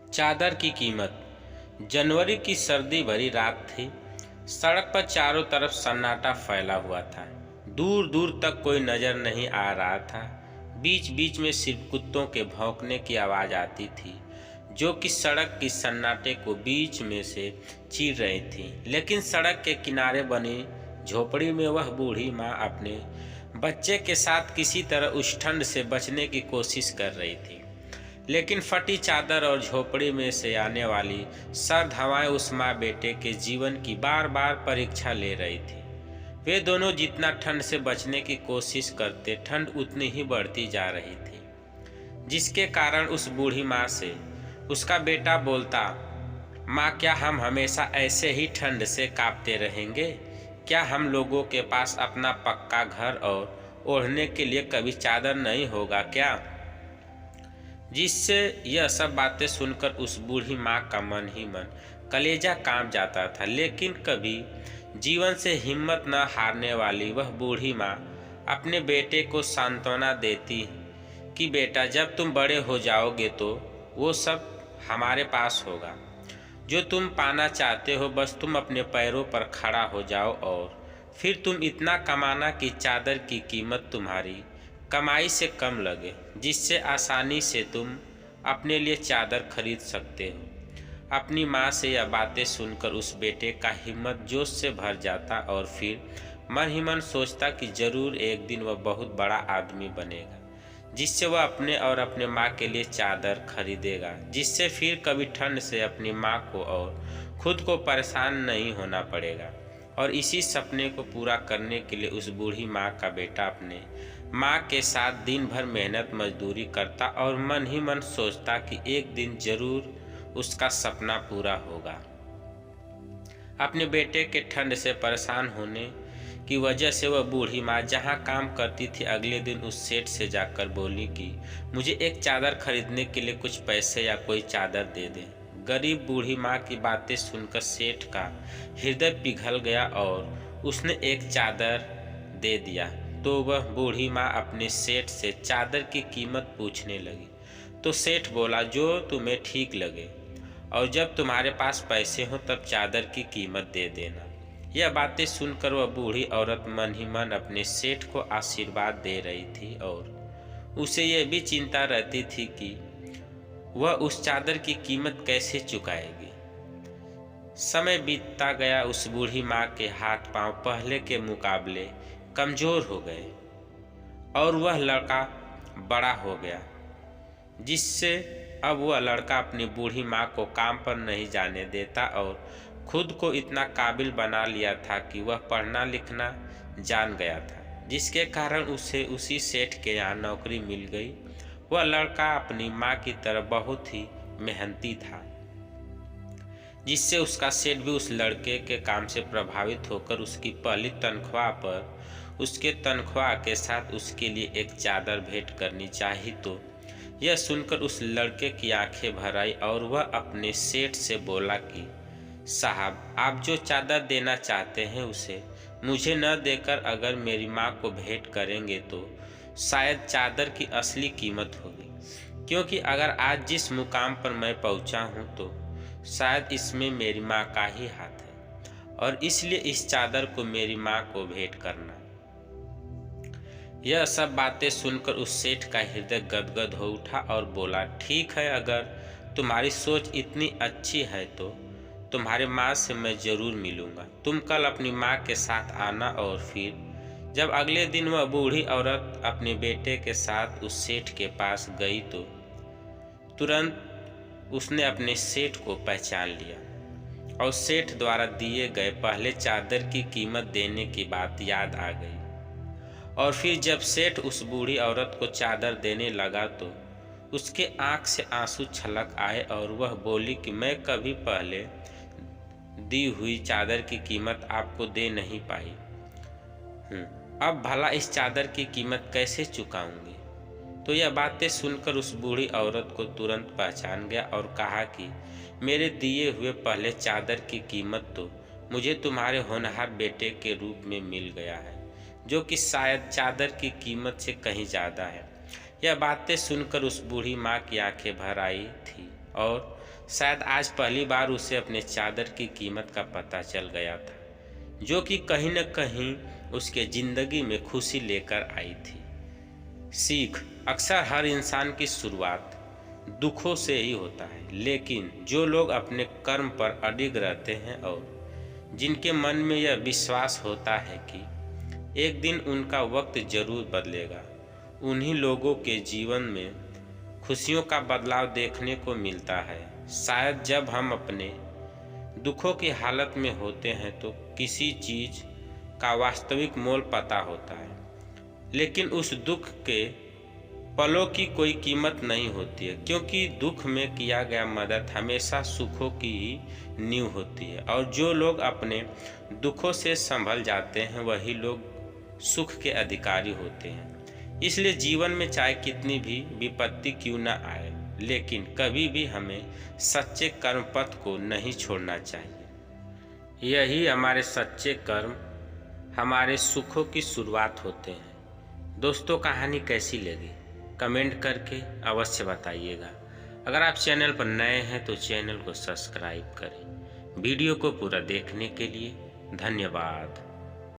चादर की कीमत। जनवरी की सर्दी भरी रात थी। सड़क पर चारों तरफ सन्नाटा फैला हुआ था। दूर दूर तक कोई नजर नहीं आ रहा था। बीच बीच में सिर्फ कुत्तों के भौंकने की आवाज आती थी, जो कि सड़क की सन्नाटे को बीच में से चीर रही थी। लेकिन सड़क के किनारे बनी झोपड़ी में वह बूढ़ी माँ अपने बच्चे के साथ किसी तरह उस ठंड से बचने की कोशिश कर रही थी। लेकिन फटी चादर और झोपड़ी में से आने वाली सर्द हवाएं उस माँ बेटे के जीवन की बार बार परीक्षा ले रही थी। वे दोनों जितना ठंड से बचने की कोशिश करते, ठंड उतनी ही बढ़ती जा रही थी, जिसके कारण उस बूढ़ी माँ से उसका बेटा बोलता, माँ, क्या हम हमेशा ऐसे ही ठंड से कांपते रहेंगे? क्या हम लोगों के पास अपना पक्का घर और ओढ़ने के लिए कभी चादर नहीं होगा क्या? जिससे यह सब बातें सुनकर उस बूढ़ी माँ का मन ही मन कलेजा कांप जाता था। लेकिन कभी जीवन से हिम्मत न हारने वाली वह बूढ़ी माँ अपने बेटे को सांत्वना देती कि बेटा, जब तुम बड़े हो जाओगे तो वो सब हमारे पास होगा। जो तुम पाना चाहते हो, बस तुम अपने पैरों पर खड़ा हो जाओ और फिर तुम इतना कमाना कि चादर की कीमत तुम्हारी कमाई से कम लगे, जिससे आसानी से तुम अपने लिए चादर खरीद सकते हो। अपनी माँ से यह बातें सुनकर उस बेटे का हिम्मत जोश से भर जाता और फिर मन ही मन सोचता कि जरूर एक दिन वह बहुत बड़ा आदमी बनेगा, जिससे वह अपने और अपने माँ के लिए चादर खरीदेगा, जिससे फिर कभी ठंड से अपनी माँ को और खुद को परेशान नहीं होना पड़ेगा। और इसी सपने को पूरा करने के लिए उस बूढ़ी माँ का बेटा अपने माँ के साथ दिन भर मेहनत मजदूरी करता और मन ही मन सोचता कि एक दिन जरूर उसका सपना पूरा होगा। अपने बेटे के ठंड से परेशान होने की वजह से वह बूढ़ी माँ जहाँ काम करती थी, अगले दिन उस सेठ से जाकर बोली कि मुझे एक चादर खरीदने के लिए कुछ पैसे या कोई चादर दे दे। गरीब बूढ़ी माँ की बातें सुनकर सेठ का हृदय पिघल गया और उसने एक चादर दे दिया। तो वह बूढ़ी माँ अपने सेठ से चादर की कीमत पूछने लगी। तो सेठ बोला, जो तुम्हें ठीक लगे और जब तुम्हारे पास पैसे हो तब चादर की कीमत दे देना। यह बातें सुनकर वह बूढ़ी औरत मन ही मन अपने सेठ को आशीर्वाद दे रही थी और उसे यह भी चिंता रहती थी कि वह उस चादर की कीमत कैसे चुकाएगी। समय बीतता गया। उस बूढ़ी माँ के हाथ पांव पहले के मुकाबले कमजोर हो गए और वह लड़का बड़ा हो गया, जिससे अब वह लड़का अपनी बूढ़ी माँ को काम पर नहीं जाने देता और खुद को इतना काबिल बना लिया था कि वह पढ़ना लिखना जान गया था, जिसके कारण उसे उसी सेठ के यहाँ नौकरी मिल गई। वह लड़का अपनी माँ की तरह बहुत ही मेहनती था, जिससे उसका सेठ भी उस लड़के के काम से प्रभावित होकर उसकी पहली तनख्वाह पर उसके तनख्वाह के साथ उसके लिए एक चादर भेंट करनी चाहिए। तो यह सुनकर उस लड़के की आंखें भर आई और वह अपने सेठ से बोला कि साहब, आप जो चादर देना चाहते हैं उसे मुझे न देकर अगर मेरी माँ को भेंट करेंगे तो शायद चादर की असली कीमत होगी, क्योंकि अगर आज जिस मुकाम पर मैं पहुँचा हूँ तो शायद इसमें मेरी माँ का ही हाथ है और इसलिए इस चादर को मेरी माँ को भेंट करना। यह सब बातें सुनकर उस सेठ का हृदय गदगद हो उठा और बोला, ठीक है, अगर तुम्हारी सोच इतनी अच्छी है तो तुम्हारे माँ से मैं ज़रूर मिलूँगा। तुम कल अपनी माँ के साथ आना। और फिर जब अगले दिन वह बूढ़ी औरत अपने बेटे के साथ उस सेठ के पास गई तो तुरंत उसने अपने सेठ को पहचान लिया और सेठ द्वारा दिए गए पहले चादर की कीमत देने की बात याद आ गई। और फिर जब सेठ उस बूढ़ी औरत को चादर देने लगा तो उसके आंख से आंसू छलक आए और वह बोली कि मैं कभी पहले दी हुई चादर की कीमत आपको दे नहीं पाई, अब भला इस चादर की कीमत कैसे चुकाऊंगी। तो यह बातें सुनकर उस बूढ़ी औरत को तुरंत पहचान गया और कहा कि मेरे दिए हुए पहले चादर की कीमत तो मुझे तुम्हारे होनहार बेटे के रूप में मिल गया है, जो कि शायद चादर की कीमत से कहीं ज़्यादा है। यह बातें सुनकर उस बूढ़ी माँ की आंखें भर आई थी और शायद आज पहली बार उसे अपने चादर की कीमत का पता चल गया था, जो कि कहीं न कहीं उसके ज़िंदगी में खुशी लेकर आई थी। सीख: अक्सर हर इंसान की शुरुआत दुखों से ही होता है, लेकिन जो लोग अपने कर्म पर अडिग रहते हैं और जिनके मन में यह विश्वास होता है कि एक दिन उनका वक्त जरूर बदलेगा, उन्हीं लोगों के जीवन में खुशियों का बदलाव देखने को मिलता है। शायद जब हम अपने दुखों की हालत में होते हैं तो किसी चीज़ का वास्तविक मोल पता होता है, लेकिन उस दुख के पलों की कोई कीमत नहीं होती है, क्योंकि दुख में किया गया मदद हमेशा सुखों की ही नींव होती है। और जो लोग अपने दुखों से संभल जाते हैं वही लोग सुख के अधिकारी होते हैं। इसलिए जीवन में चाहे कितनी भी विपत्ति क्यों न आए, लेकिन कभी भी हमें सच्चे कर्म पथ को नहीं छोड़ना चाहिए। यही हमारे सच्चे कर्म हमारे सुखों की शुरुआत होते हैं। दोस्तों, कहानी कैसी लगी कमेंट करके अवश्य बताइएगा। अगर आप चैनल पर नए हैं तो चैनल को सब्सक्राइब करें। वीडियो को पूरा देखने के लिए धन्यवाद।